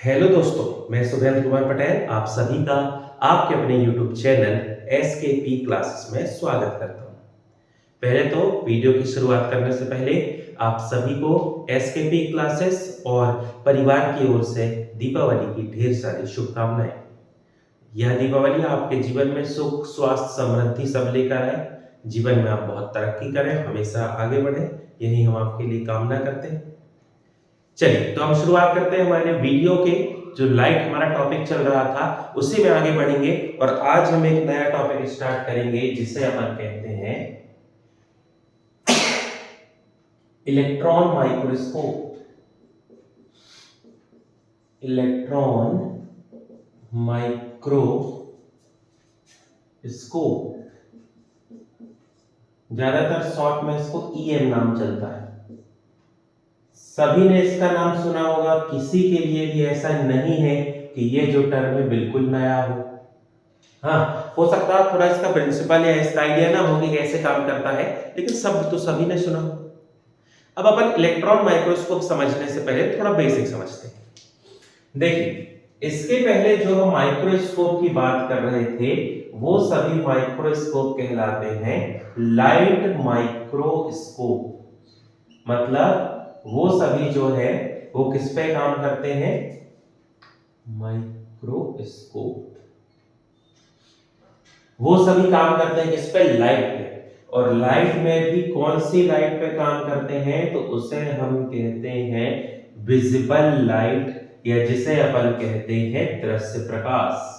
Hello दोस्तों, मैं सुधीर कुमार पटेल आप सभी का आपके अपने YouTube चैनल एसकेपी क्लासेस में स्वागत करता हूं। पहले तो वीडियो की शुरुआत करने से पहले आप सभी को एसकेपी क्लासेस और परिवार की ओर से दीपावली की ढेर सारी शुभकामनाएं। यह दीपावली आपके जीवन में सुख, स्वास्थ्य, समृद्धि सब लेकर आए। जीवन में आप बहुत तरक्की करें, हमेशा आगे बढ़ें, यही हम आपके लिए कामना करते हैं। चलिए तो हम शुरुआत करते हैं हमारे वीडियो के। जो लाइट हमारा टॉपिक चल रहा था उसी में आगे बढ़ेंगे और आज हम एक नया टॉपिक स्टार्ट करेंगे जिसे अपन कहते हैं इलेक्ट्रॉन माइक्रोस्कोप। इलेक्ट्रॉन माइक्रोस्कोप, ज्यादातर शॉर्ट में इसको ईएम नाम चलता है। सभी ने इसका नाम सुना होगा, किसी के लिए भी ऐसा नहीं है कि ये जो टर्म है बिल्कुल नया हो। हाँ, हो सकता है थोड़ा इसका प्रिंसिपल या इसका आइडिया ना हो कि कैसे काम करता है, लेकिन सब तो सभी ने सुना हो। अब अपन इलेक्ट्रॉन माइक्रोस्कोप समझने से पहले थोड़ा बेसिक समझते हैं। देखिए, इसके पहले जो हम माइक्रोस्कोप की बात कर रहे थे वो सभी माइक्रोस्कोप कहलाते हैं लाइट माइक्रोस्कोप। मतलब वो सभी जो है वो किस पे काम करते हैं? माइक्रोस्कोप। वो सभी काम करते हैं किस पे? लाइट पे। और लाइट में भी कौन सी लाइट पे काम करते हैं? तो उसे हम कहते हैं विजिबल लाइट, या जिसे अपन कहते हैं दृश्य प्रकाश।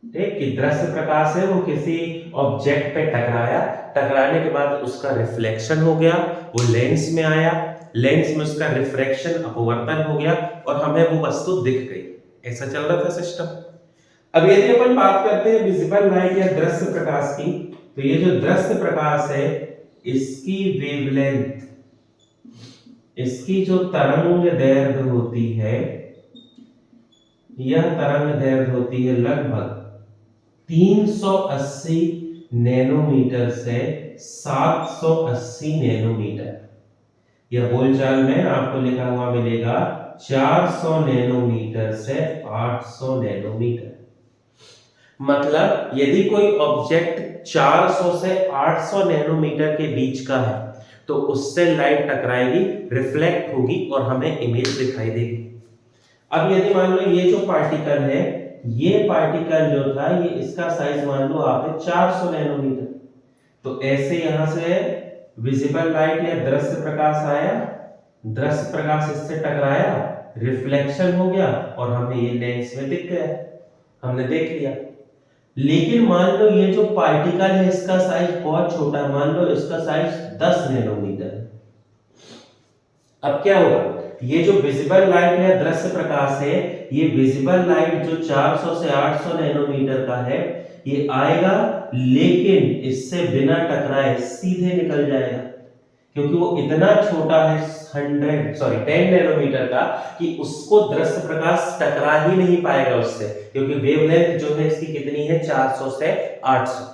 ठीक, कि दृश्य प्रकाश है वो किसी ऑब्जेक्ट पे टकराया, टकराने के बाद उसका रिफ्लेक्शन हो गया, वो लेंस में आया, लेंस में उसका रिफ्रैक्शन अपवर्तन हो गया और हमें वो वस्तु दिख गई। ऐसा चल रहा था सिस्टम। अब यदि अपन बात करते हैं विजिबल लाइट या दृश्य प्रकाश की, तो ये जो दृश्य प्रकाश है इसकी वेवलेंथ, इसकी जो तरंग दैर्ध्य होती है, यह तरंग दैर्ध्य होती है लगभग 380 नैनोमीटर से 780 नैनोमीटर। यह बोलचाल में आपको लिखा हुआ मिलेगा 400 नैनोमीटर से 800 नैनोमीटर। मतलब यदि कोई ऑब्जेक्ट 400 से 800 नैनोमीटर के बीच का है तो उससे लाइट टकराएगी, रिफ्लेक्ट होगी और हमें इमेज दिखाई देगी। अब यदि मान लो ये जो पार्टिकल है, ये पार्टिकल जो था ये इसका साइज मान लो आप है 400 नैनोमीटर, तो ऐसे यहां से विजिबल लाइट या दृश्य प्रकाश आया, दृश्य प्रकाश इससे टकराया, रिफ्लेक्शन हो गया और हमें ये लेंस में दिख गया, हमने देख लिया। लेकिन मान लो ये जो पार्टिकल है इसका साइज बहुत छोटा है, मान लो इसका साइज 10 नैनोमीटर है। अब क्या होगा? ये जो विजिबल लाइट या दृश्य प्रकाश है, ये विजिबल लाइट जो 400 से 800 नैनोमीटर का है, ये आएगा लेकिन इससे बिना टकराए सीधे निकल जाएगा, क्योंकि वो इतना छोटा है 10 नैनोमीटर का कि उसको दृश्य प्रकाश टकरा ही नहीं पाएगा उससे, क्योंकि वेवलेंथ जो है इसकी कितनी है? 400 से 800।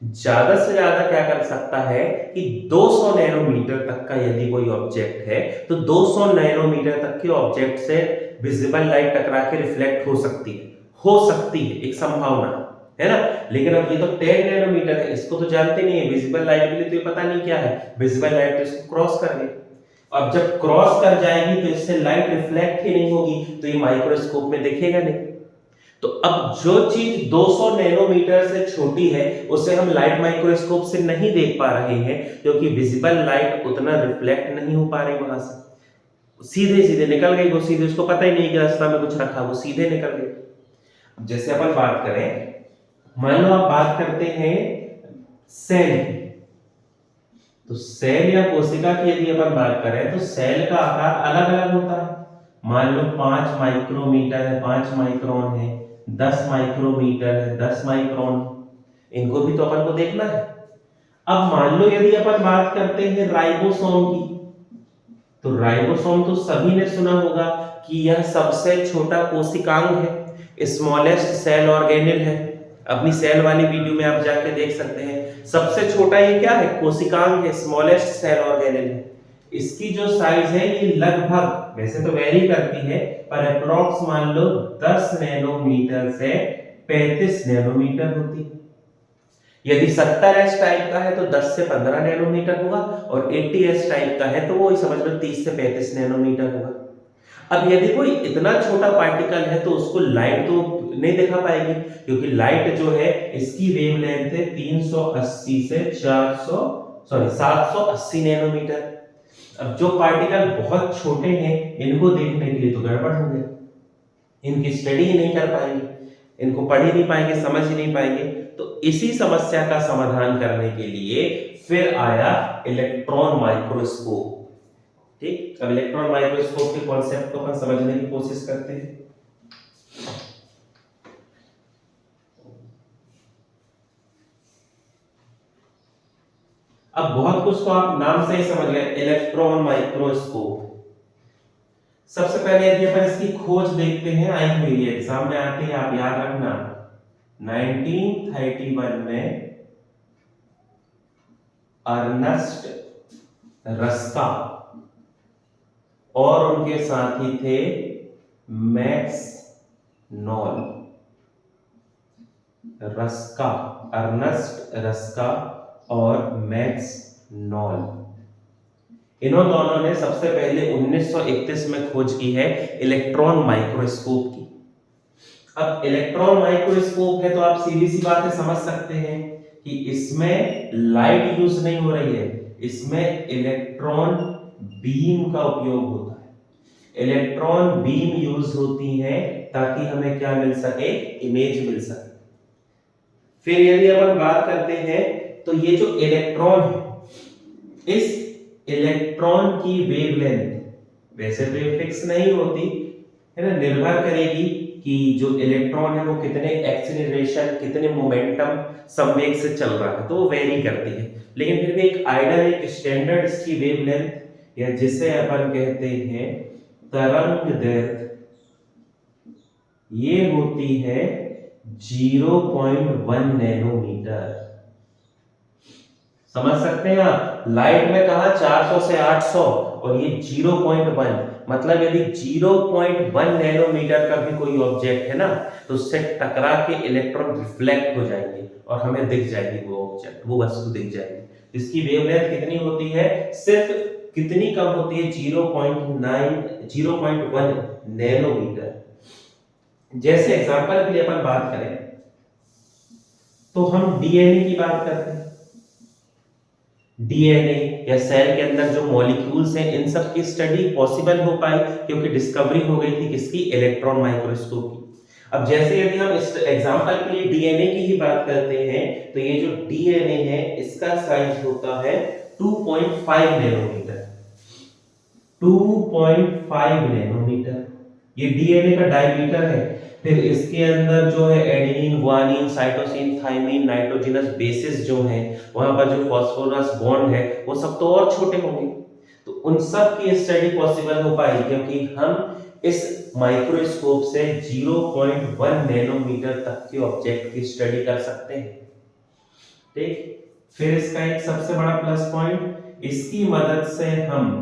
ज्यादा से ज्यादा क्या कर सकता है कि 200 नैनोमीटर तक का यदि कोई ऑब्जेक्ट है तो 200 नैनोमीटर तक के ऑब्जेक्ट से विजिबल लाइट टकरा के रिफ्लेक्ट हो सकती है, एक संभावना है ना। लेकिन अब ये तो 10 नैनोमीटर है, इसको तो जानते नहीं है, विजिबल लाइट के लिए तो ये पता नहीं क्या है, विजिबल लाइट तो इसको क्रॉस कर गई। अब जब क्रॉस कर जाएगी तो इससे लाइट रिफ्लेक्ट ही नहीं होगी, तो ये माइक्रोस्कोप में दिखेगा नहीं। तो अब जो चीज 200 नैनोमीटर से छोटी है उसे हम लाइट माइक्रोस्कोप से नहीं देख पा रहे हैं, क्योंकि विजिबल लाइट उतना रिफ्लेक्ट नहीं हो पा रही, वहां से सीधे सीधे निकल गई, वो सीधे, उसको पता ही नहीं कि रास्ता में कुछ रखा, वो सीधे निकल गई। जैसे अपन बात करें, मान लो आप बात करते हैं सेल की, तो सेल या कोशिका की यदि अपन बात करें तो सेल का आकार अलग अलग होता है। मान लो 5 माइक्रोमीटर है, 5 माइक्रोन है, 10 माइक्रोमीटर है, 10 माइक्रोन, इनको भी तो अपन को देखना है। अब मान लो यदि अपन बात करते हैं राइबोसोम की, तो राइबोसोम तो सभी ने सुना होगा कि यह सबसे छोटा कोशिकांग है, स्मॉलेस्ट सेल ऑर्गेनेल है। अपनी सेल वाली वीडियो में आप जाके देख सकते हैं, सबसे छोटा ये क्या है? कोशिकांग है, स्मॉलेस्ट सेल ऑर्गेनेल है। इसकी जो साइज है ये लगभग, वैसे तो वेरी करती है, पर अप्रोक्स मान लो 10 नैनोमीटर से 35 नैनोमीटर होती है। यदि 70S टाइप का है तो 10 से 15 नैनोमीटर होगा, और 80S टाइप का है तो वो समझ लो 30 से 35 नैनोमीटर होगा। अब यदि कोई इतना छोटा पार्टिकल है तो उसको लाइट तो नहीं दिखा पाएगी, क्योंकि लाइट जो है इसकी वेवलेंथ है 380 से 780 नैनोमीटर। अब जो पार्टिकल बहुत छोटे हैं इनको देखने के लिए तो गड़बड़ हो गया, इनकी स्टडी ही नहीं कर पाएंगे, इनको पढ़ ही नहीं पाएंगे, समझ ही नहीं पाएंगे। तो इसी समस्या का समाधान करने के लिए फिर आया इलेक्ट्रॉन माइक्रोस्कोप। ठीक, अब इलेक्ट्रॉन माइक्रोस्कोप के कॉन्सेप्ट को अपन समझने की कोशिश करते हैं। अब बहुत कुछ तो आप नाम से ही समझ गए, इलेक्ट्रॉन माइक्रोस्कोप। सबसे पहले यदि अपन इसकी खोज देखते हैं, आई हुई है एग्जाम में आती है, आप याद रखना 1931 में अर्नस्ट रस्का और उनके साथी थे max knoll. Ruska, Ernst Ruska और मैक्स नॉल, इन्होंने दोनों ने सबसे पहले 1931 में खोज की है इलेक्ट्रॉन माइक्रोस्कोप की। अब इलेक्ट्रॉन माइक्रोस्कोप है तो आप सीधी सी बात है समझ सकते हैं कि इसमें लाइट यूज नहीं हो रही है, इसमें इलेक्ट्रॉन बीम का उपयोग होता है। इलेक्ट्रॉन बीम यूज होती है ताकि हमें क्या मिल सके, इमेज मिल सके। फिर यदि अपन बात करते हैं तो ये जो इलेक्ट्रॉन है, इस इलेक्ट्रॉन की वेवलेंथ वैसे तो ये फिक्स नहीं होती है ना, निर्भर करेगी कि जो इलेक्ट्रॉन है वो कितने एक्सीलरेशन, कितने मोमेंटम, संवेग से चल रहा है, तो वो वेरी करती है। लेकिन फिर भी एक आइडियल, एक स्टैंडर्ड इसकी वेवलेंथ, या जिसे अपन कहते हैं तरंग दैर्घ्य, ये होती है 0.1 नैनोमीटर। समझ सकते हैं आप, लाइट में कहा 400 से 800 और ये 0.1, मतलब यदि 0.1 नैनोमीटर का भी कोई ऑब्जेक्ट है ना तो उससे टकरा के इलेक्ट्रॉन रिफ्लेक्ट हो जाएंगे और हमें दिख जाएगी वो ऑब्जेक्ट, वो वस्तु दिख जाएगी। इसकी वेवलेंथ कितनी होती है, सिर्फ कितनी कम होती है, 0.1 नैनोमीटर। जैसे एग्जांपल के लिए अपन बात करें तो हम डीएनए की बात करते हैं। डीएनए या सेल के अंदर जो मॉलिक्यूल्स हैं, इन सब की स्टडी पॉसिबल हो पाई क्योंकि डिस्कवरी हो गई थी किसकी, इलेक्ट्रॉन माइक्रोस्कोप की। अब जैसे यदि हम इस एग्जांपल के लिए डीएनए की ही बात करते हैं तो ये जो डीएनए है इसका साइज होता है 2.5 नैनोमीटर। 2.5 नैनोमीटर ये डीएनए का डायमीटर है। फिर इसके अंदर जो है adenine, guanine, cytosine, thymine, nitrogenous bases जो हैं, वहां पर जो फास्फोरस बॉन्ड है वो सब तो और छोटे होंगे। तो उन सब की स्टडी पॉसिबल हो पाई क्योंकि हम इस माइक्रोस्कोप से 0.1 नैनोमीटर तक के ऑब्जेक्ट की स्टडी कर सकते हैं। ठीक, फिर इसका एक सबसे बड़ा प्लस पॉइंट, इसकी मदद से हम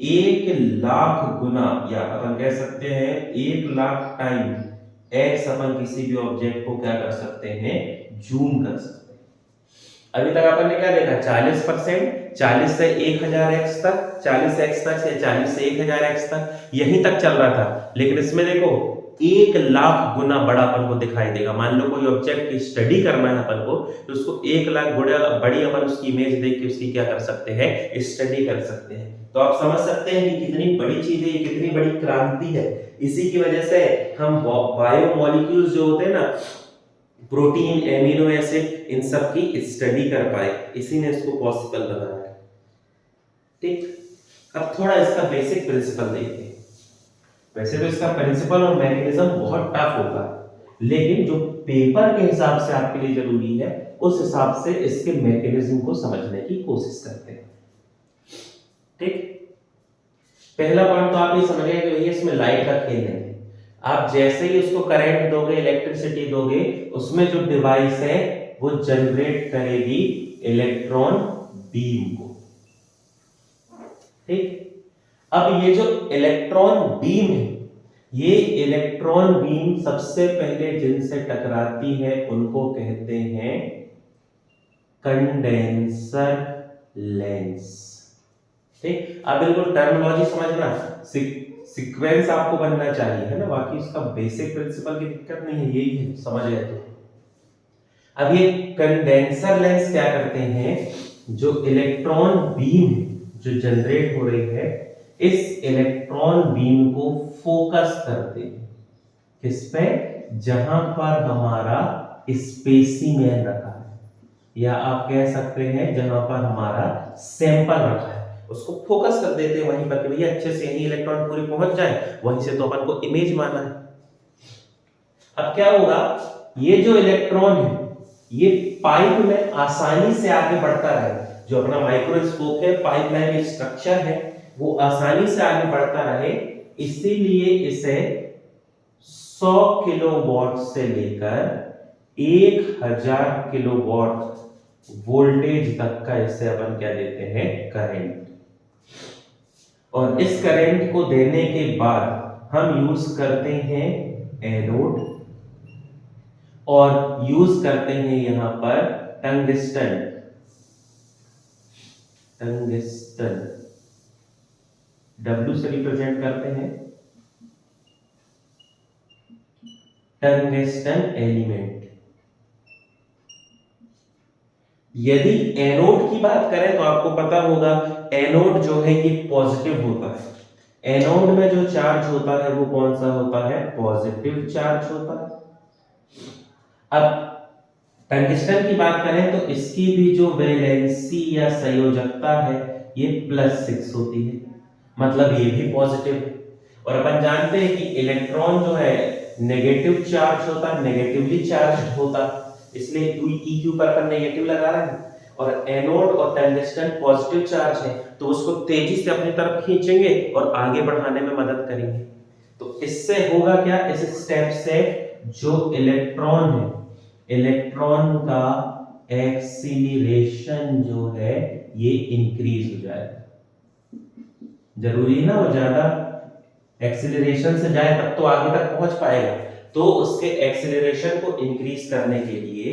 1,00,000 गुना, या अपन कह सकते हैं 1,00,000 टाइम एक्स अपन किसी भी ऑब्जेक्ट को क्या कर सकते हैं, जूम कर सकते हैं। अभी तक अपन ने क्या देखा, 40%, 40 से 1000x तक, 40x तक से 40 से 1000x तक, यहीं तक चल रहा था। लेकिन इसमें देखो 1,00,000 गुना बड़ा अपन को दिखाई देगा। मान लो कोई ऑब्जेक्ट की स्टडी करना है अपन को तो उसको 1,00,000 गुना बड़ी अपन उसकी इमेज देख के उसकी क्या कर सकते हैं, स्टडी कर सकते हैं। तो आप समझ सकते हैं कि कितनी बड़ी चीज है, कितनी बड़ी क्रांति है। इसी की वजह से हम बायोमोलिक्यूल्स जो होते हैं ना, प्रोटीन, एमिनो एसिड, इन सब की स्टडी कर पाए, इसी ने इसको पॉसिबल बनाया। ठीक, अब थोड़ा इसका बेसिक प्रिंसिपल देखते हैं। वैसे तो इसका प्रिंसिपल और मैकेनिज्म बहुत टफ होगा, लेकिन जो पेपर के हिसाब से आपके लिए जरूरी है उस हिसाब से इसके मैकेनिज्म को समझने की कोशिश करते हैं। ठीक, पहला पॉइंट तो आप ये समझ गए कि इसमें लाइट का खेल है। आप जैसे ही उसको करंट दोगे, इलेक्ट्रिसिटी दोगे, उसमें जो डिवाइस है वो जनरेट करेगी इलेक्ट्रॉन बीम को। ठीक। अब ये जो इलेक्ट्रॉन बीम है, ये इलेक्ट्रॉन बीम सबसे पहले जिनसे टकराती है उनको कहते हैं कंडेंसर लेंस। ठीक, अब बिल्कुल टर्मिनोलॉजी समझना, सीक्वेंस आपको बनना चाहिए, है ना, बाकी इसका बेसिक प्रिंसिपल की दिक्कत नहीं है, यही है, समझ गए तो। अब ये कंडेंसर लेंस क्या करते हैं, जो इलेक्ट्रॉन बीम जो जनरेट हो रही है, इस इलेक्ट्रॉन बीम को फोकस करते हैं किस पे, जहां पर हमारा स्पेसिमेन रखा है, या आप कह सकते हैं जहां पर हमारा सैंपल रखा है, उसको फोकस कर देते हैं वहीं पर कि भैया अच्छे से यही इलेक्ट्रॉन पूरी पहुंच जाए, वहीं से तो अपन को इमेज माना है। अब क्या होगा, ये जो इलेक्ट्रॉन है ये पाइप में आसानी से आगे बढ़ता रहे, जो अपना माइक्रोस्कोप है, पाइप लाइन स्ट्रक्चर है, वो आसानी से आगे बढ़ता रहे, इसीलिए इसे 100 किलोवाट से लेकर 1000 किलोवाट वोल्टेज तक का इसे अपन क्या देते हैं, करंट। और इस करंट को देने के बाद हम यूज करते हैं एनोड, और यूज करते हैं यहां पर टंगस्टन, टंगस्टन W से रिप्रेजेंट करते हैं टंगस्टन एलिमेंट। यदि एनोड की बात करें तो आपको पता होगा एनोड जो है ये पॉजिटिव होता है, एनोड में जो चार्ज होता है वो कौन सा होता है, पॉजिटिव चार्ज होता है। अब टंगस्टन की बात करें तो इसकी भी जो वैलेंसी या संयोजकता है ये +6 होती है, मतलब ये भी पॉजिटिव है। और अपन जानते हैं कि इलेक्ट्रॉन जो है नेगेटिव चार्ज होता है, नेगेटिवली चार्ज होता है, इसलिए EQ पर अपन नेगेटिव लगा रहे हैं। और एनोड और टंगस्टन पॉजिटिव चार्ज है तो उसको तेजी से अपनी तरफ खींचेंगे और आगे बढ़ाने में मदद करेंगे। तो इससे होगा क्या, इस स्टेप से जो इलेक्ट्रॉन है, इलेक्ट्रॉन का एक्सीलरेशन जो है ये इंक्रीज हो जाएगा। जरूरी है ना वो ज्यादा एक्सीलरेशन से जाए तब तो आगे तक पहुंच पाएगा, तो उसके एक्सीलरेशन को इंक्रीज करने के लिए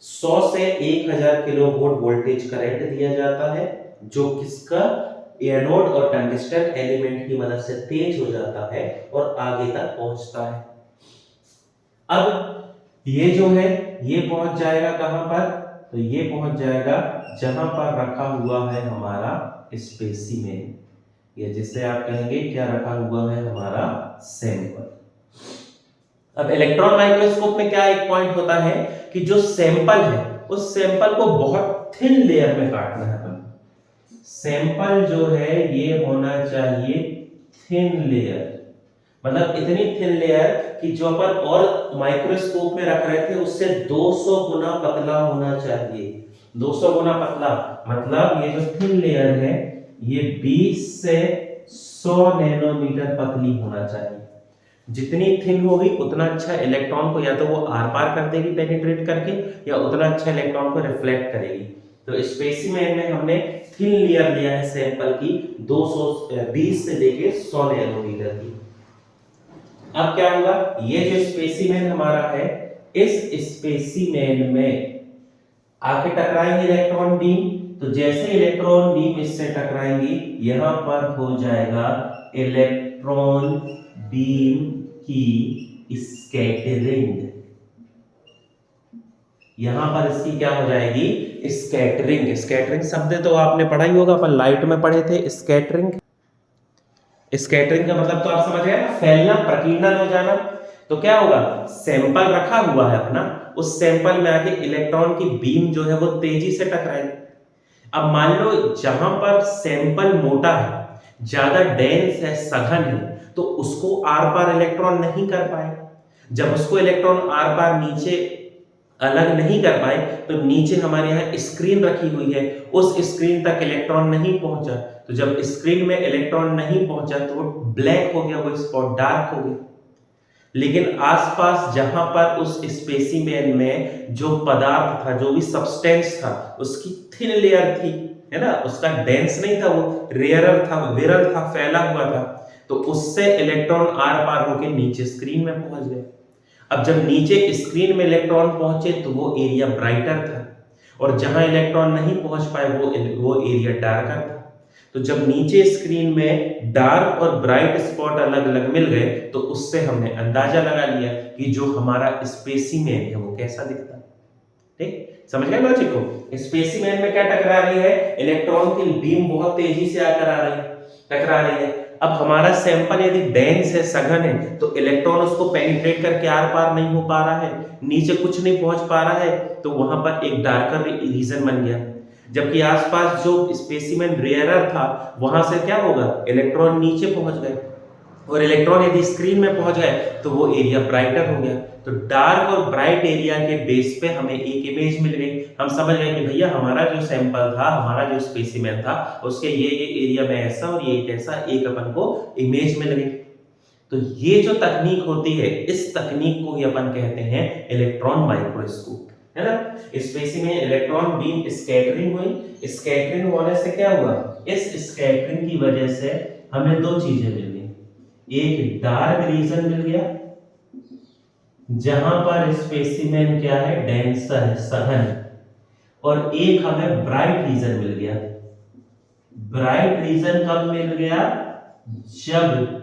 100 से 1000 किलोवोल्ट वोल्टेज करंट दिया जाता है, जो किसका, एनोड और टंगस्टन एलिमेंट की मदद से तेज हो जाता है और आगे तक पहुंचता है। अब ये जो है ये पहुंच जाएगा कहां पर, तो ये पहुंच जाएगा जहां पर रखा हुआ है हमारा स्पेसिमेन, या जिसे आप कहेंगे क्या रखा हुआ है, हमारा सैंपल। अब इलेक्ट्रॉन माइक्रोस्कोप में क्या एक पॉइंट होता है कि जो सैंपल है उस सैंपल को बहुत थिन लेयर में काटना है। सैंपल जो है ये होना चाहिए थिन लेयर, मतलब इतनी थिन लेयर कि जो अपन और माइक्रोस्कोप में रख रहे थे उससे 200 गुना पतला होना चाहिए। 200 गुना पतला मतलब ये जो थिन लेयर है ये 20 से 100 नैनोमीटर पतली होना चाहिए। जितनी थिन होगी उतना अच्छा इलेक्ट्रॉन को या तो वो आर पार कर देगी पेनिट्रेट करके, या उतना अच्छा इलेक्ट्रॉन को रिफ्लेक्ट करेगी। तो स्पेसिमेन में हमने थिन लेयर लिया है सैंपल की 220 से लेके 100 नैनोमीटर की। अब क्या होगा, ये जो स्पेसिमेन हमारा है, इस स्पेसिमेन में आके टकराएंगे इलेक्ट्रॉन बीम, तो जैसे इलेक्ट्रॉन बीम इससे टकराएंगी यहां पर हो जाएगा इलेक्ट्रॉन बीम की स्कैटरिंग, यहां पर इसकी क्या हो जाएगी, स्कैटरिंग। स्कैटरिंग शब्द तो आपने पढ़ा ही होगा, अपन लाइट में पढ़े थे स्कैटरिंग। स्कैटरिंग का मतलब तो आप समझ गए ना, फैलना, प्रकीर्णन हो जाना। तो क्या होगा, सैंपल रखा हुआ है अपना, उस सैंपल में आके इलेक्ट्रॉन की बीम जो है वो तेजी से टकराएगी। अब मान लो जहां पर सैंपल मोटा है, ज्यादा डेंस है, सघन है, तो उसको आर पार इलेक्ट्रॉन नहीं कर पाए। जब उसको इलेक्ट्रॉन आर पार नीचे अलग नहीं कर पाए तो नीचे हमारे यहाँ स्क्रीन रखी हुई है, उस स्क्रीन तक इलेक्ट्रॉन नहीं पहुंचा, तो जब स्क्रीन में इलेक्ट्रॉन नहीं पहुंचा तो वो ब्लैक हो गया, वो स्पॉट डार्क हो गया। लेकिन आसपास जहां पर उस स्पेसिमेन में जो पदार्थ था, जो भी सब्सटेंस था, उसकी थिन लेयर थी, है ना, उसका डेंस नहीं था, वो रेयरर था, विरल था, फैला हुआ था, तो उससे इलेक्ट्रॉन आर पार होकर नीचे स्क्रीन में पहुंच गए। अब जब नीचे स्क्रीन में इलेक्ट्रॉन पहुंचे तो वो एरिया ब्राइटर था, और जहां इलेक्ट्रॉन नहीं पहुंच पाए वो एरिया डार्कर था। तो जब नीचे स्क्रीन में डार्क और ब्राइट स्पॉट अलग अलग मिल गए तो उससे हमने अंदाजा लगा लिया कि जो हमारा स्पेसिमेन है वो कैसा दिखता है। ठीक, समझ गए लॉजिक को? स्पेसिमेन में क्या टकरा रही है, इलेक्ट्रॉन की बीम बहुत तेजी से आकर आ रही है, टकरा रही है। अब हमारा सैंपल यदि डेंस है, सघन है, तो इलेक्ट्रॉन उसको पेनिट्रेट करके आर पार नहीं हो पा रहा है, नीचे कुछ नहीं पहुंच पा रहा है, तो वहां पर एक डार्कर रीजन बन गया। जबकि आसपास जो स्पेसिमेन रेयरर था वहां से क्या होगा, इलेक्ट्रॉन नीचे पहुंच गए, और इलेक्ट्रॉन यदि स्क्रीन में पहुंच गए तो वो एरिया ब्राइटर हो गया। तो डार्क और ब्राइट एरिया के बेस पे हमें एक इमेज मिल गई। हम समझ गए कि भैया हमारा जो सैंपल था, हमारा जो स्पेसिमेन था, उसके ये एरिया में ऐसा और ये ऐसा एक अपन को इमेज मिल गई। तो ये जो तकनीक होती है, इस तकनीक को ही अपन कहते हैं इलेक्ट्रॉन माइक्रोस्कोप, है ना। स्पेसिमेन इलेक्ट्रॉन बीम स्कैटरिंग हुई, स्कैटरिंग होने से क्या हुआ, इस स्कैटरिंग की वजह से हमें दो चीजें मिल गई। एक डार्क रीजन मिल गया जहां पर स्पेसिमेन क्या है, डेंसर है, सघन, और एक हमें ब्राइट रीजन मिल गया। ब्राइट रीजन कब मिल गया, जब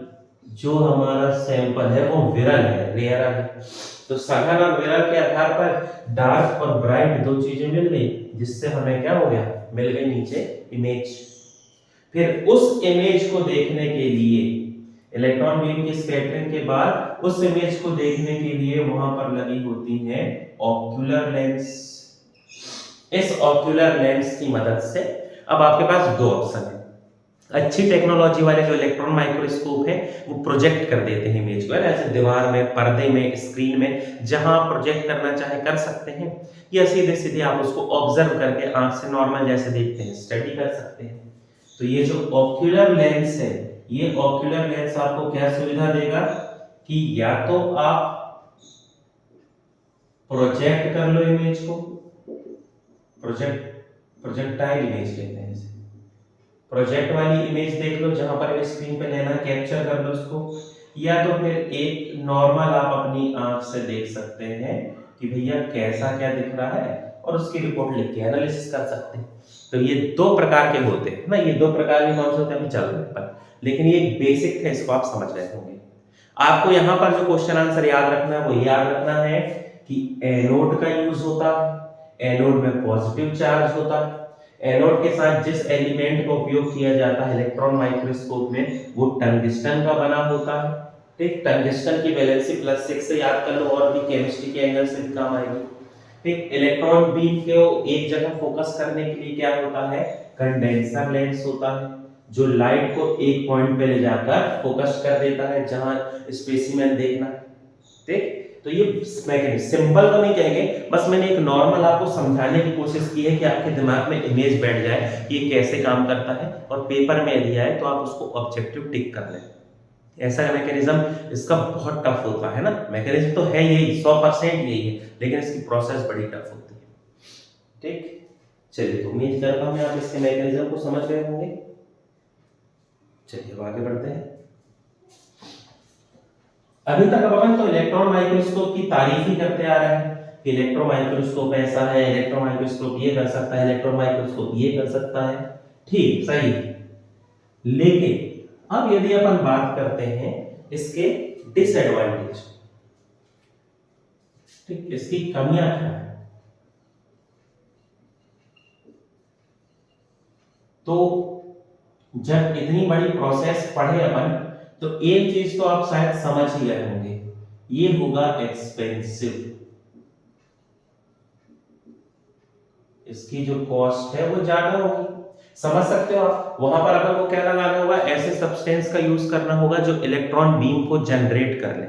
जो हमारा सैंपल है वो विरल है, रेयर है। तो सघन और विरल के आधार पर डार्क और ब्राइट दो चीजें मिल गई, जिससे हमें क्या हो गया, मिल गई नीचे इमेज। फिर उस इमेज को देखने के लिए, इलेक्ट्रॉन बीम की स्कैटरिंग के बाद उस इमेज को देखने के लिए वहां पर लगी होती है ऑक्यूलर लेंस। इस ऑक्यूलर लेंस की मदद से अब आपके पास दो ऑप्शन है। अच्छी टेक्नोलॉजी वाले जो इलेक्ट्रॉन माइक्रोस्कोप है वो प्रोजेक्ट कर देते हैं इमेज को, ऐसे दीवार में, पर्दे में, स्क्रीन में, जहां प्रोजेक्ट करना चाहे कर सकते हैं, या सीधे सीधे आप उसको ऑब्जर्व करके आंख से नॉर्मल जैसे देखते हैं स्टडी कर सकते हैं। तो ये जो ऑक्यूलर लेंस है, ये ऑक्यूलर लेंस आपको क्या सुविधा देगा कि या तो आप प्रोजेक्ट कर लो इमेज को, प्रोजेक्टाइल इमेज कहते हैं इसे, प्रोजेक्ट वाली इमेज देख लो जहां पर स्क्रीन पे लेना, कैप्चर कर लो उसको, या तो फिर एक नॉर्मल आप अपनी आंख से देख सकते हैं कि भैया कैसा क्या दिख रहा है, और उसकी रिपोर्ट लिख के एनालिसिस कर सकते हैं। तो ये दो प्रकार के होते हैं ना, ये दो प्रकार के कौन से होते हैं अभी चल रहे हैं पर, लेकिन ये एक बेसिक है, इसको आप समझ रहे होंगे। आपको यहाँ पर जो क्वेश्चन आंसर याद रखना है वो याद रखना है कि एनोड का यूज होता है, एनोड में पॉजिटिव चार्ज होता है, एनोड के साथ जिस एलिमेंट का उपयोग किया जाता है इलेक्ट्रॉन माइक्रोस्कोप में वो टंगस्टन का बना होता है। ठीक, टंगस्टन की वैलेंसी +6 से याद कर लो, और भी केमिस्ट्री के एंगल से भी काम आएगी। ठीक, इलेक्ट्रॉन बीम को एक जगह फोकस करने के लिए क्या होता है, कंडेंसर लेंस होता है, जो लाइट को एक पॉइंट पे ले जाकर फोकस कर देता है जहां स्पेसिमेन देखना। ठीक, तो ये सिंपल तो नहीं कहेंगे, बस मैंने एक नॉर्मल आपको समझाने की कोशिश की है कि आपके दिमाग में इमेज बैठ जाए कि ये कैसे काम करता है, और पेपर में यदि आए तो आप उसको ऑब्जेक्टिव टिक कर लें। ऐसा मैकेनिज्म इसका बहुत टफ होता है ना, मैकेनिज्म तो है यही, 100% यही है, लेकिन इसकी प्रोसेस बड़ी टफ होती है। ठीक, चलिए, तो उम्मीद करता हूं आप इसके मैकेनिज्म को समझ गए होंगे। चलिए अब आगे बढ़ते हैं। अभी तक अपन तो इलेक्ट्रॉन माइक्रोस्कोप की तारीफ ही करते आ रहे हैं कि इलेक्ट्रॉन माइक्रोस्कोप ऐसा है, इलेक्ट्रॉन माइक्रोस्कोप ये कर सकता है, इलेक्ट्रॉन माइक्रोस्कोप ये कर सकता है। ठीक, सही, लेकिन अब यदि अपन बात करते हैं इसके डिसएडवांटेज, ठीक, इसकी कमियां क्या है, तो जब इतनी बड़ी प्रोसेस पढ़े अपन तो एक चीज तो आप शायद समझ ही गए होंगे, ये होगा एक्सपेंसिव। इसकी जो कॉस्ट है वो ज्यादा होगी, समझ सकते हो आप। वहां पर अपन को क्या लगाना होगा, ऐसे सब्सटेंस का यूज करना होगा जो इलेक्ट्रॉन बीम को जनरेट कर ले।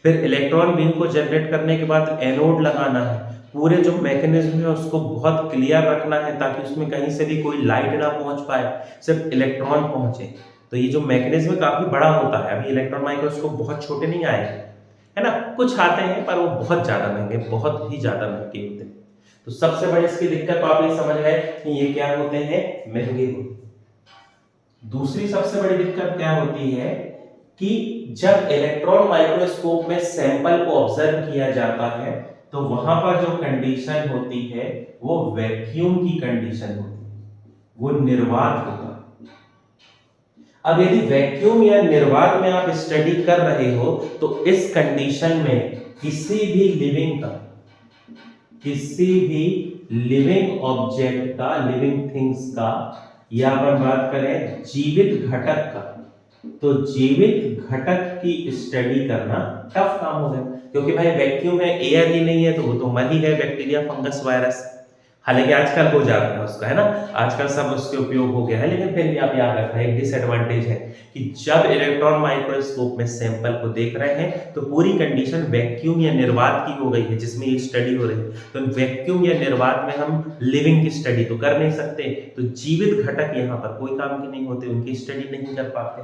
फिर इलेक्ट्रॉन बीम को जनरेट करने के बाद एनोड लगाना है, पूरे जो मैकेनिज्म है उसको बहुत क्लियर रखना है ताकि उसमें कहीं से भी कोई लाइट ना पहुंच पाए, सिर्फ इलेक्ट्रॉन पहुंचे। तो ये जो मैकेनिज्म काफी बड़ा होता है, अभी इलेक्ट्रॉन माइक्रोस्कोप बहुत छोटे नहीं आए हैं, है ना, कुछ आते हैं पर वो बहुत ज्यादा महंगे, बहुत ही ज्यादा महंगे होते हैं। तो सबसे बड़ी इसकी दिक्कत तो आप ये समझ गए कि ये क्या होते हैं, महंगे होते हैं। दूसरी सबसे बड़ी दिक्कत क्या होती है कि जब इलेक्ट्रॉन माइक्रोस्कोप में सैंपल को ऑब्जर्व किया जाता है तो वहां पर जो कंडीशन होती है वो वैक्यूम की कंडीशन होती है, वो निर्वात होता है। अब यदि वैक्यूम या निर्वात में आप स्टडी कर रहे हो तो इस कंडीशन में किसी भी लिविंग ऑब्जेक्ट का, लिविंग थिंग्स का, या अपन बात करें जीवित घटक का, तो जीवित घटक की स्टडी करना टफ काम हो गया, क्योंकि भाई वैक्यूम है, एयर ही नहीं है, तो वो तो मर ही गए, बैक्टीरिया, फंगस, वायरस। हालांकि आजकल हो जाता है उसका, है ना, आजकल सब उसके उपयोग हो गया है, लेकिन फिर भी आप याद रखना एक डिसएडवांटेज है कि जब इलेक्ट्रॉन माइक्रोस्कोप में सैंपल को देख रहे हैं तो पूरी कंडीशन वैक्यूम या निर्वात की हो गई है जिसमें ये स्टडी हो रही है। तो वैक्यूम या निर्वात में हम लिविंग की स्टडी तो कर नहीं सकते, तो जीवित घटक यहाँ पर कोई काम की नहीं होते, उनकी स्टडी नहीं कर पाते।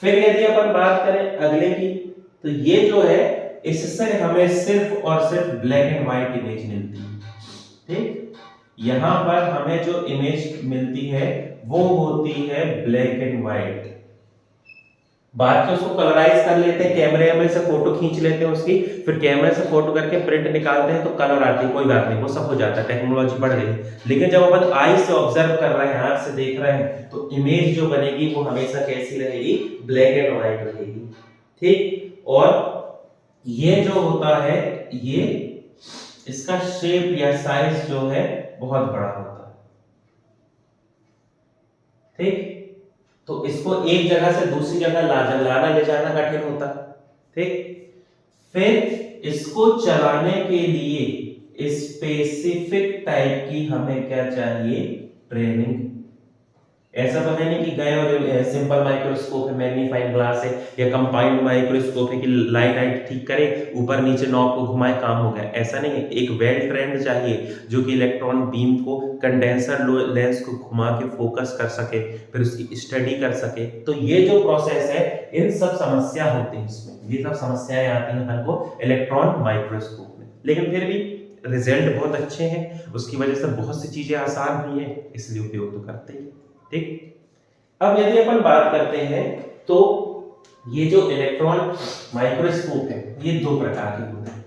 फिर यदि अपन बात करें अगले की, तो ये जो है इससे हमें सिर्फ और सिर्फ ब्लैक एंड व्हाइट इमेज मिलती है। ठीक, यहां पर हमें जो इमेज मिलती है वो होती है ब्लैक एंड व्हाइट। बाद में उसको कलराइज कर लेते हैं, कैमरे में से फोटो खींच लेते हैं उसकी, फिर कैमरे से फोटो करके प्रिंट निकालते हैं तो कलर आती है, कोई बात नहीं, वो सब हो जाता है, टेक्नोलॉजी बढ़ गई। लेकिन जब अपन आई से ऑब्जर्व कर रहे हैं, आंख से देख रहे हैं, तो इमेज जो बनेगी वो हमेशा कैसी रहेगी, ब्लैक एंड व्हाइट रहेगी। ठीक, और ये जो होता है, ये इसका शेप या साइज जो है बहुत बड़ा होता है। ठीक, तो इसको एक जगह से दूसरी जगह लाना ले जाना कठिन होता है। ठीक, फिर इसको चलाने के लिए स्पेसिफिक टाइप की हमें क्या चाहिए, ट्रेनिंग। ऐसा तो है नहीं कि गए और सिंपल माइक्रोस्कोप है, मैग्नीफाइंग ग्लास है या कंपाउंड माइक्रोस्कोप है कि लाइट ठीक करे, ऊपर नीचे नॉब को घुमाए, काम हो गया, ऐसा नहीं है। एक वेल ट्रेंड चाहिए जो कि इलेक्ट्रॉन बीम को, कंडेंसर लेंस को घुमा के फोकस कर सके, फिर उसकी स्टडी कर सके। तो ये जो प्रोसेस है, इन सब समस्या होती है इसमें, ये सब समस्याएं आती हैं हमको इलेक्ट्रॉन माइक्रोस्कोप में, लेकिन फिर भी रिजल्ट बहुत अच्छे हैं, उसकी वजह से बहुत सी चीजें आसान हुई हैं, इसलिए उपयोग तो करते ही। ठीक, अब यदि अपन बात करते हैं तो ये जो इलेक्ट्रॉन माइक्रोस्कोप है ये दो प्रकार के होते हैं।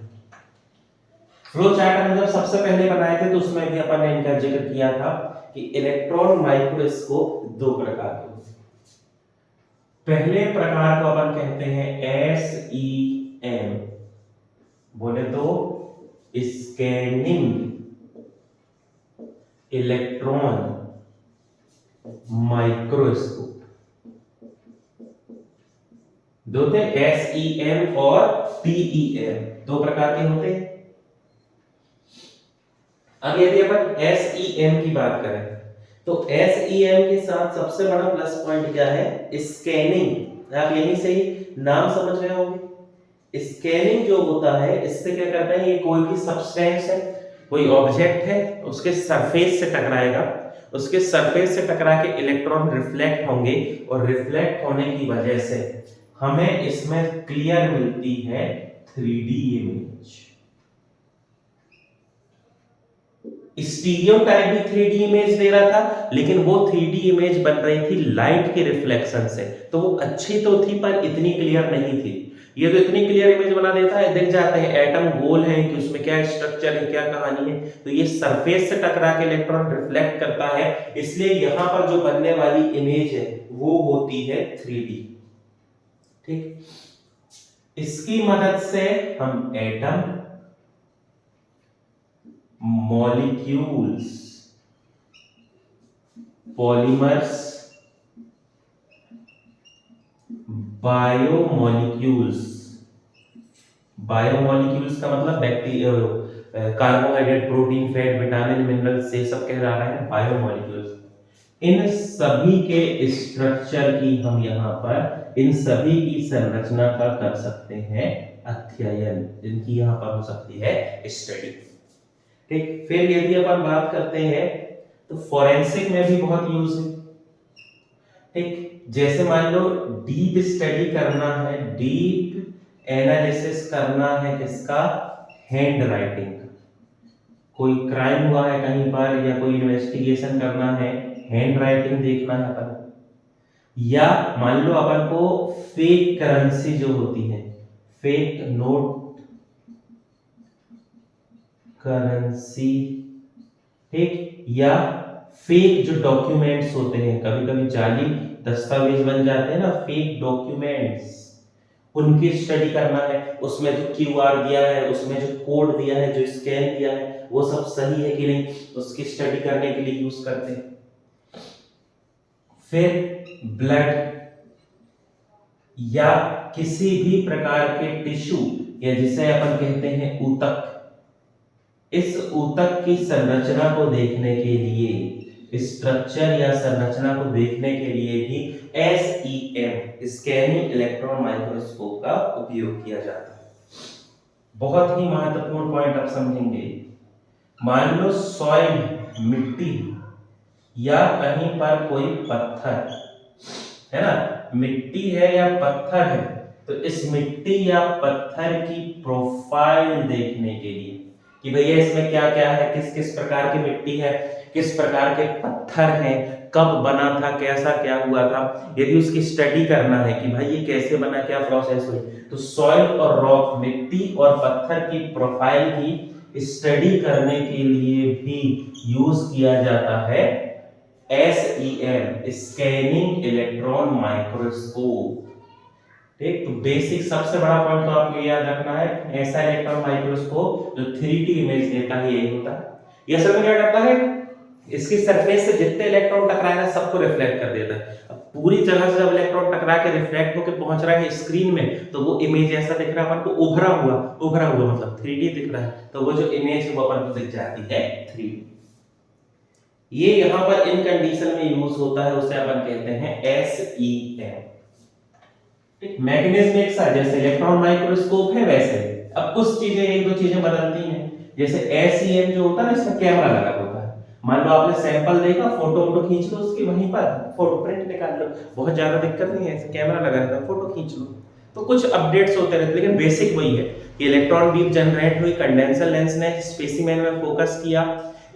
फ्लो चार्ट हम जब सबसे पहले बनाए थे तो उसमें भी अपन ने इनका जिक्र किया था कि इलेक्ट्रॉन माइक्रोस्कोप दो प्रकार के होते हैं। पहले प्रकार को अपन कहते हैं SEM, बोले तो स्कैनिंग इलेक्ट्रॉन माइक्रोस्कोप। दो थे, SEM और TEM, दो प्रकार के होते हैं। अब यदि अपन SEM की बात करें तो SEM के साथ सबसे बड़ा प्लस पॉइंट क्या है, स्कैनिंग। आप यहीं से ही नाम समझ रहे होंगे। स्कैनिंग जो होता है, इससे क्या करता है, ये कोई भी सब्सटेंस है, कोई ऑब्जेक्ट है, उसके सरफेस से टकराएगा, उसके सरफेस से टकरा के इलेक्ट्रॉन रिफ्लेक्ट होंगे, और रिफ्लेक्ट होने की वजह से हमें इसमें क्लियर मिलती है 3D इमेज। स्टीरियोटाइप भी 3D इमेज दे रहा था, लेकिन वो 3D इमेज बन रही थी लाइट के रिफ्लेक्शन से, तो वो अच्छी तो थी पर इतनी क्लियर नहीं थी। ये तो इतनी क्लियर इमेज बना देता है, दिख जाते हैं एटम गोल है कि उसमें क्या स्ट्रक्चर है, क्या कहानी है। तो ये सरफेस से टकरा के इलेक्ट्रॉन रिफ्लेक्ट करता है, इसलिए यहां पर जो बनने वाली इमेज है वो होती है 3D। ठीक, इसकी मदद से हम atom, molecules, polymers, biomolecules, biomolecules का मतलब bacteria, carbohydrate, protein, fat, vitamin, mineral से सब कह रहा है बायोमॉलिक्यूल्स। इन सभी के स्ट्रक्चर की हम यहाँ पर, इन सभी की संरचना का कर सकते हैं अध्ययन, इनकी यहाँ पर हो सकती है स्टडी। ठीक, फिर यदि अपन बात करते हैं तो फोरेंसिक में भी बहुत यूज है। ठीक, जैसे मान लो डीप स्टडी करना है, डीप एनालिसिस करना है, किसका, हैंड राइटिंग। कोई क्राइम हुआ है कहीं पर या कोई इन्वेस्टिगेशन करना है, हैंड राइटिंग देखना है अपन, या मान लो अपन को फेक करेंसी जो होती है, फेक नोट करेंसी, ठीक, या फेक जो डॉक्यूमेंट्स होते हैं, कभी कभी जाली दस्तावेज बन जाते हैं ना, फेक डॉक्यूमेंट्स, उनकी स्टडी करना है, उसमें जो क्यूआर दिया है, उसमें जो कोड दिया है, जो स्कैन दिया है, वो सब सही है कि नहीं, उसकी स्टडी करने के लिए यूज करते हैं। फिर ब्लड या किसी भी प्रकार के टिश्यू, या जिसे अपन कहते हैं ऊतक, इस ऊतक की संरचना को देखने के लिए, स्ट्रक्चर या संरचना को देखने के लिए भी SEM स्कैनिंग इलेक्ट्रॉन माइक्रोस्कोप का उपयोग किया जाता है। बहुत ही महत्वपूर्ण पॉइंट आप समझेंगे। मान लो सॉइल मिट्टी या कहीं पर कोई पत्थर है ना, मिट्टी है या पत्थर है, तो इस मिट्टी या पत्थर की प्रोफाइल देखने के लिए कि भैया इसमें क्या क्या है, किस किस प्रकार की मिट्टी है, किस प्रकार के पत्थर हैं, कब बना था, कैसा क्या हुआ था, यदि उसकी स्टडी करना है कि भाई ये कैसे बना, क्या प्रोसेस हुई, तो सॉइल और रॉक, मिट्टी और पत्थर की प्रोफाइल की स्टडी करने के लिए भी यूज किया जाता है SEM स्कैनिंग इलेक्ट्रॉन माइक्रोस्कोप। ठीक, तो बेसिक सबसे बड़ा पॉइंट तो आपको याद रखना है, ऐसा इलेक्ट्रॉन माइक्रोस्कोप जो 3D इमेज देता है, यही होता है। ये असल में क्या करता है, इसकी सरफेस से जितने इलेक्ट्रॉन टकराएगा सबको रिफ्लेक्ट कर देता है। अब पूरी जगह से जब इलेक्ट्रॉन टकरा के रिफ्लेक्ट होकर पहुंच रहा है स्क्रीन में, तो वो इमेज ऐसा दिख रहा है अपन को, उभरा हुआ मतलब 3D दिख रहा है, तो वो जो इमेज है वो अपन को दिख जाती है 3D। ये यहां पर इन कंडीशन में यूज होता है, उसे अपन कहते हैं SEM। मैकेनिज्म एक सा, जैसे इलेक्ट्रॉन माइक्रोस्कोप है वैसे, अब कुछ चीजें, एक दो चीजें बदलती हैं। जैसे SEM जो होता है ना, इसमें कैमरा लगा होता है। मान लो आपने सैंपल देखा, फोटो खींच लो उसकी, वहीं पर फोटो प्रिंट निकाल लो, बहुत ज्यादा दिक्कत नहीं है, ऐसे कैमरा लगा रहता है, फोटो खींच लो। तो कुछ अपडेट्स होते रहते, लेकिन बेसिक वही है कि इलेक्ट्रॉन बीम जनरेट हुई, कंडेंसर लेंस ने स्पेसिमेन में फोकस किया,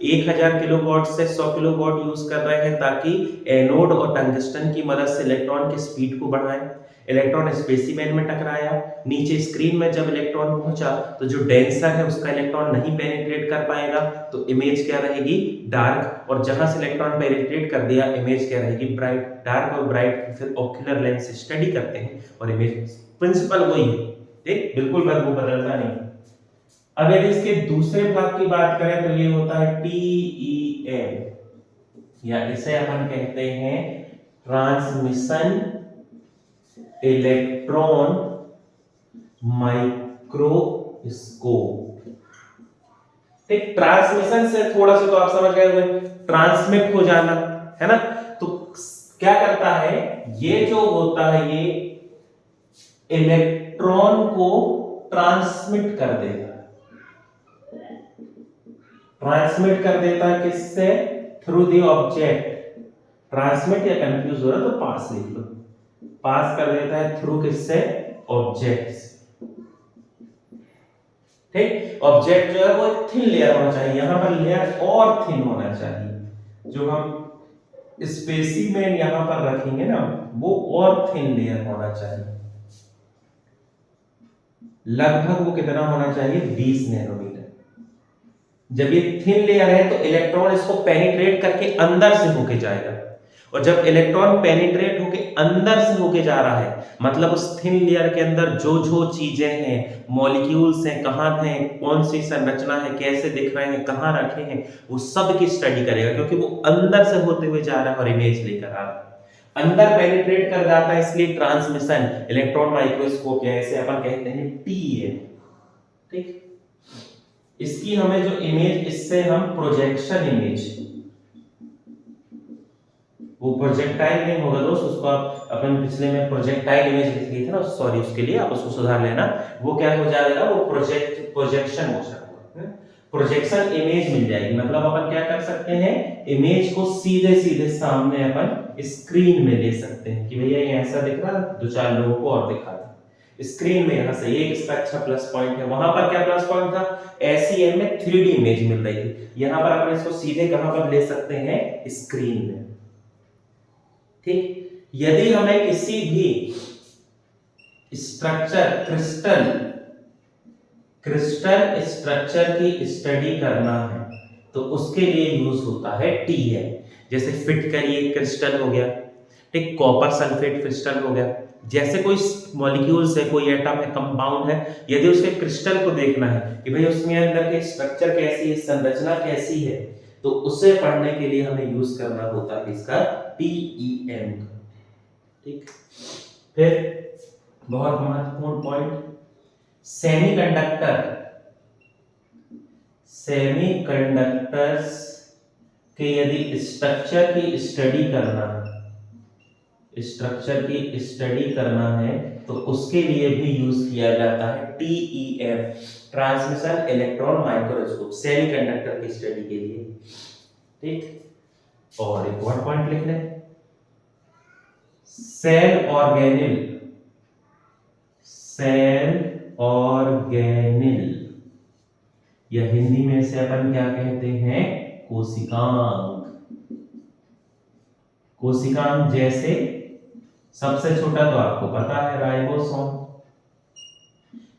1000 किलोवाट से 100 किलोवाट यूज कर रहे हैं ताकि एनोड और टंगस्टन की मदद से इलेक्ट्रॉन की स्पीड को बढ़ाएं। इलेक्ट्रॉन स्पेसिमेन में टकराया, नीचे स्क्रीन में जब इलेक्ट्रॉन पहुंचा तो जो डेंसर है उसका इलेक्ट्रॉन नहीं पेनिट्रेट कर पाएगा, तो इमेज क्या रहेगी, डार्क, और जहां से इलेक्ट्रॉन पेनिट्रेट कर दिया, इमेज क्या रहेगी, ब्राइट। डार्क और ब्राइट फिर ओक्यूलर लेंस से स्टडी करते हैं और इमेज प्रिंसिपल वही है, ठीक, बिल्कुल वो बदलता नहीं। अब यदि इसके दूसरे भाग की बात करें तो ये होता है TEM, या इसे अपन कहते हैं ट्रांसमिशन इलेक्ट्रॉन माइक्रोस्कोप। ठीक, ट्रांसमिशन से थोड़ा सा तो आप समझ गए होंगे, ट्रांसमिट हो जाना है ना, तो क्या करता है, ये जो होता है ये इलेक्ट्रॉन को ट्रांसमिट कर देता है, किससे, थ्रू द ऑब्जेक्ट। ट्रांसमिट या कंफ्यूज हो रहा तो पास लिख लो, पास कर देता है थ्रू किससे, ऑब्जेक्ट। ठीक, ऑब्जेक्ट जो है वो थिन लेयर होना चाहिए, यहां पर लेयर और थिन होना चाहिए, जो हम स्पेसिमेन यहां पर रखेंगे ना वो और थिन लेयर होना चाहिए। लगभग वो कितना होना चाहिए, 20 नैनोमीटर। जब ये थिन लेयर है तो इलेक्ट्रॉन इसको पेनिट्रेट करके अंदर से होके जाएगा, और जब इलेक्ट्रॉन पेनिट्रेट होके अंदर से होके जा रहा है, मतलब उस थिन लेयर के अंदर जो जो चीजें हैं, मॉलिक्यूल्स हैं, कहां हैं, कौन सी संरचना है, कैसे दिख रहे हैं, कहां रखे हैं, वो सब की स्टडी करेगा, क्योंकि वो अंदर से होते हुए जा रहा है और इमेज लेकर आ रहा है, अंदर पेनिट्रेट कर जाता है, इसलिए ट्रांसमिशन इलेक्ट्रॉन माइक्रोस्कोप, या इसे अपन कहते हैं TEM। ठीक, इसकी हमें जो इमेज, इससे हम प्रोजेक्शन इमेज, वो प्रोजेक्टाइल नहीं होगा दोस्त, उसको आप अपन पिछले में प्रोजेक्टाइल इमेज लिख ली थी ना, सॉरी, उसके लिए आप उसको सुधार लेना, वो क्या हो जाएगा, वो प्रोजेक्शन मोशन, प्रोजेक्शन इमेज मिल जाएगी। मतलब अपन क्या कर सकते हैं, इमेज को सीधे सीधे सामने अपन स्क्रीन में ले सकते हैं कि भैया ये ऐसा दिख रहा है, दो चार लोगों को और दिखा दे, स्क्रीन में यहाँ से एक इसका अच्छा प्लस पॉइंट है। वहां पर क्या प्लस पॉइंट था, एसईएम में 3D इमेज मिल रही थी, यहाँ पर अपन इसको सीधे कहां पर ले सकते हैं, स्क्रीन में। ठीक, यदि हमें किसी भी स्ट्रक्चर क्रिस्टल स्ट्रक्चर की स्टडी करना है तो उसके लिए यूज होता है टीएम। जैसे फिट करिए क्रिस्टल हो गया, ठीक, कॉपर सल्फेट क्रिस्टल हो गया। जैसे कोई मॉलिक्यूल्स है, कोई एटम है, कंपाउंड है, यदि उसके क्रिस्टल को देखना है कि भाई उसमें अंदर के स्ट्रक्चर कैसी है, संरचना कैसी है, तो उसे पढ़ने के लिए हमें यूज करना होता है इसका टीईएम। ठीक, फिर बहुत महत्वपूर्ण पॉइंट, सेमीकंडक्टर्स के यदि स्ट्रक्चर की स्टडी करना है तो उसके लिए भी यूज किया जाता है TEM, transmission electron microscope, semiconductor की स्टडी के लिए। ठीक, और एक और पॉइंट लिख लें, सेल ऑर्गेनिल या हिंदी में से अपन क्या कहते हैं, कोशिकांग। जैसे सबसे छोटा तो आपको पता है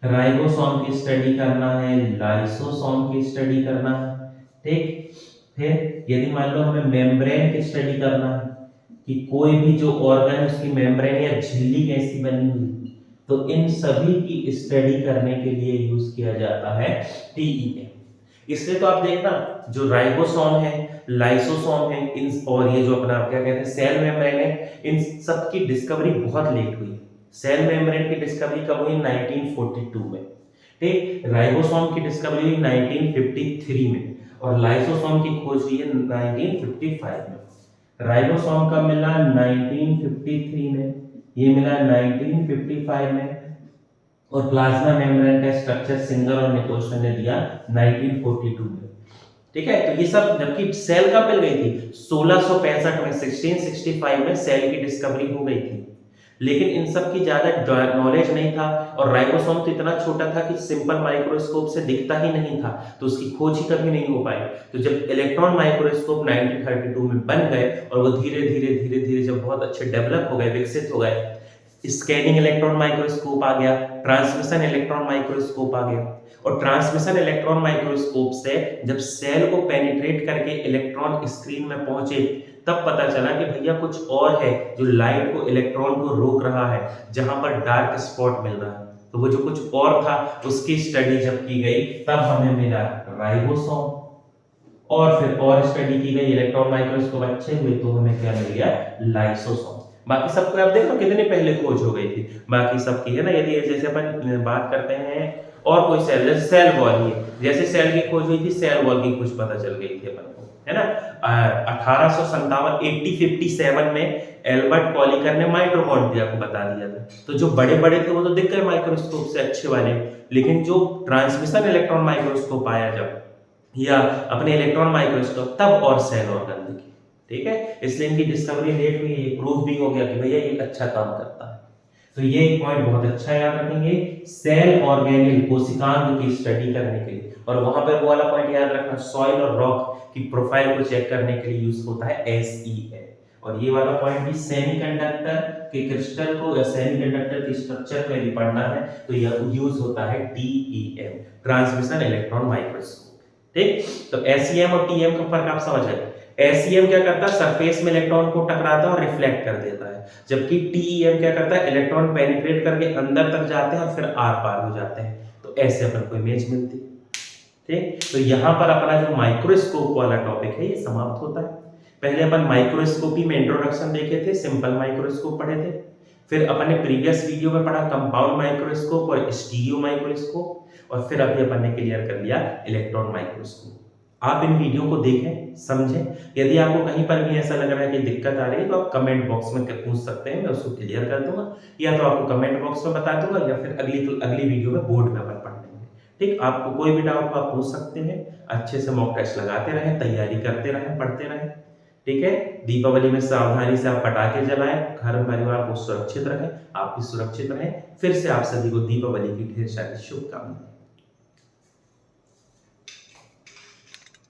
राइबोसोम की स्टडी करना है, लाइसोसोम की स्टडी करना है। ठीक, फिर यदि मान लो हमें मेम्ब्रेन की स्टडी करना है कि कोई भी जो ऑर्गन है उसकी मेम्ब्रेन या झिल्ली कैसी बनी हुई, तो इन सभी की स्टडी करने के लिए यूज किया जाता है टीईएम। इसलिए तो आप देखना, जो राइबोसोम है, लाइसोसोम है, इन और ये जो अपना क्या कहते हैं सेल मेम्ब्रेन है, इन सब की डिस्कवरी बहुत लेट हुई। सेल मेम्ब्रेन की डिस्कवरी कब हुई, 1942 में। ठीक, राइबोसोम की डिस्कवरी हुई 1953 में और लाइसोसोम की खोज हुई है 1955 में। राइबोसोम का मिला 1953 में, ये मिला 1955 में, और प्लाज्मा मेम्ब्रेन का स्ट्रक्चर सिंगर और निकोल्सन ने दिया 1942 में। ठीक है, तो ये सब जबकि सेल कब मिल गई थी, 1665 में, 1665 में सेल की डिस्कवरी हो गई थी, लेकिन इन सब की ज्यादा नॉलेज नहीं था। और राइबोसोम तो इतना छोटा था कि सिंपल माइक्रोस्कोप से दिखता ही नहीं था, तो उसकी खोज ही कभी नहीं हो पाई। तो जब इलेक्ट्रॉन माइक्रोस्कोप 1932 में बन गए और वो धीरे धीरे जब बहुत अच्छे डेवलप हो गए, विकसित हो गए, स्कैनिंग इलेक्ट्रॉन माइक्रोस्कोप आ गया, ट्रांसमिशन इलेक्ट्रॉन माइक्रोस्कोप आ गया, और ट्रांसमिशन इलेक्ट्रॉन माइक्रोस्कोप से जब सेल को पेनिट्रेट करके इलेक्ट्रॉन स्क्रीन में पहुंचे, तब पता चला कि भैया कुछ और है जो लाइट को, इलेक्ट्रॉन को रोक रहा है, जहां पर डार्क स्पॉट मिल रहा है। तो वो जो कुछ और था उसकी स्टडी जब की गई तब हमें मिला राइबोसोम, और फिर और स्टडी की गई, इलेक्ट्रॉन माइक्रोस्कोप अच्छे हुए तो हमें क्या मिल गया, लाइसोसोम। बाकी सबको आप देखो कितने पहले खोज हो गई थी, बाकी सबकी है ना। यदि जैसे अपन बात करते हैं और कोई सेल, जैसे सेल वॉल ही, जैसे सेल की खोज हुई थी, सेल वॉल की खोज पता चल गई थी अपन को, है ना। 1857 1857 में एल्बर्ट कॉलिकर ने माइटोकॉन्ड्रिया को बता दिया था। तो जो बड़े बड़े थे वो तो दिख गए माइक्रोस्कोप से अच्छे वाले, लेकिन जो ट्रांसमिशन इलेक्ट्रॉन माइक्रोस्कोप आया जब, या अपने इलेक्ट्रॉन माइक्रोस्कोप, तब और सेल ऑर्गन दिखे। ठीक है, इसलिए इनकी डिस्कवरी लेट हुई, ये प्रूफ भी हो गया कि भैया ये अच्छा काम करता है। तो ये एक पॉइंट बहुत अच्छा याद रखेंगे, सेल ऑर्गेनिल, कोशिकांग की स्टडी करने के लिए। और वहां पर वो वाला पॉइंट याद रखना, सॉइल और रॉक की प्रोफाइल को चेक करने के लिए यूज होता है एसईएम। और ये वाला पॉइंट भी, सेमीकंडक्टर के क्रिस्टल को या सेमीकंडक्टर की स्ट्रक्चर को यदि पढ़ना है तो यह यूज होता है टीईएम, ट्रांसमिशन इलेक्ट्रॉन माइक्रोस्कोप। ठीक, तो एसईएम और टीईएम का फर्क आप समझ गए। एसईएम क्या करता है, सरफेस में इलेक्ट्रॉन को टकराता है और रिफ्लेक्ट कर देता है, जबकि टीईएम क्या करता है, इलेक्ट्रॉन पेनिट्रेट करके अंदर तक जाते हैं और फिर आर पार हो जाते हैं, तो ऐसे अपन को इमेज मिलती है। ठीक, तो यहाँ पर अपना जो माइक्रोस्कोप वाला टॉपिक है ये समाप्त होता है। पहले अपन माइक्रोस्कोपी में इंट्रोडक्शन देखे थे, सिंपल माइक्रोस्कोप पढ़े थे, फिर अपन ने प्रीवियस वीडियो में पढ़ा कंपाउंड माइक्रोस्कोप और स्टीरियो माइक्रोस्कोप, और फिर अभी अपन ने क्लियर कर लिया इलेक्ट्रॉन माइक्रोस्कोप। आप इन वीडियो को देखें, समझें। यदि आपको कहीं पर भी ऐसा लग रहा है कि दिक्कत आ रही है तो आप कमेंट बॉक्स में पूछ सकते हैं, मैं उसको क्लियर कर दूंगा, या तो आपको कमेंट बॉक्स में बता दूंगा, या फिर अगली वीडियो में बोर्ड में अपन पढ़ लेंगे। ठीक, आपको कोई भी डाउट आप पूछ सकते हैं। अच्छे से मॉक टेस्ट लगाते रहें, तैयारी करते रहें, पढ़ते रहें। ठीक है, दीपावली में सावधानी से आप पटाखे जलाएं, घर परिवार को सुरक्षित रखें, आप भी सुरक्षित रहें। फिर से आप सभी को दीपावली की ढेर सारी शुभकामनाएं।